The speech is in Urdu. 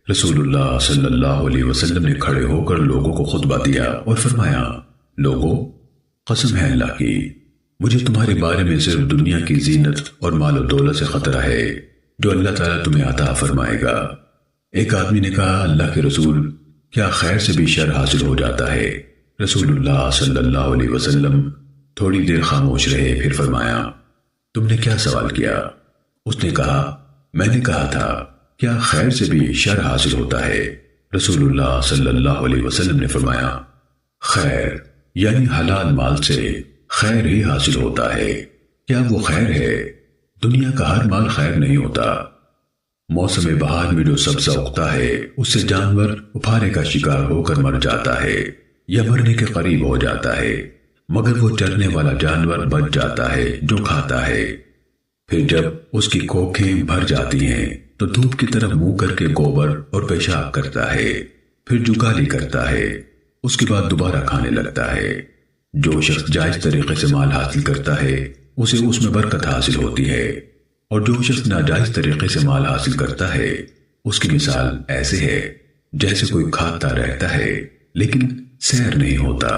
رسول اللہ صلی اللہ علیہ وسلم نے کھڑے ہو کر لوگوں کو خطبہ دیا اور فرمایا، لوگو، قسم ہے اللہ کی، مجھے تمہارے بارے میں صرف دنیا کی زینت اور مال و دولت سے خطرہ ہے جو اللہ تعالیٰ تمہیں عطا فرمائے گا۔ ایک آدمی نے کہا، اللہ کے رسول، کیا خیر سے بھی شر حاصل ہو جاتا ہے؟ رسول اللہ صلی اللہ علیہ وسلم تھوڑی دیر خاموش رہے، پھر فرمایا، تم نے کیا سوال کیا؟ اس نے کہا، میں نے کہا تھا کیا خیر سے بھی شر حاصل ہوتا ہے؟ رسول اللہ صلی اللہ علیہ وسلم نے فرمایا، خیر یعنی حلال مال سے خیر ہی حاصل ہوتا ہے۔ کیا وہ خیر ہے؟ دنیا کا ہر مال خیر نہیں ہوتا۔ موسم بہار میں جو سبزہ اگتا ہے اس سے جانور اپھارے کا شکار ہو کر مر جاتا ہے یا مرنے کے قریب ہو جاتا ہے، مگر وہ چرنے والا جانور بچ جاتا ہے جو کھاتا ہے۔ پھر جب اس کی کوکھیں بھر جاتی ہیں تو دھوپ کی طرف منہ کر کے گوبر اور پیشاب کرتا ہے، پھر جگالی کرتا ہے، اس کے بعد دوبارہ کھانے لگتا ہے۔ جو شخص جائز طریقے سے مال حاصل کرتا ہے اسے اس میں برکت حاصل ہوتی ہے، اور جو شخص ناجائز طریقے سے مال حاصل کرتا ہے اس کی مثال ایسے ہے جیسے کوئی کھاتا رہتا ہے لیکن سیر نہیں ہوتا۔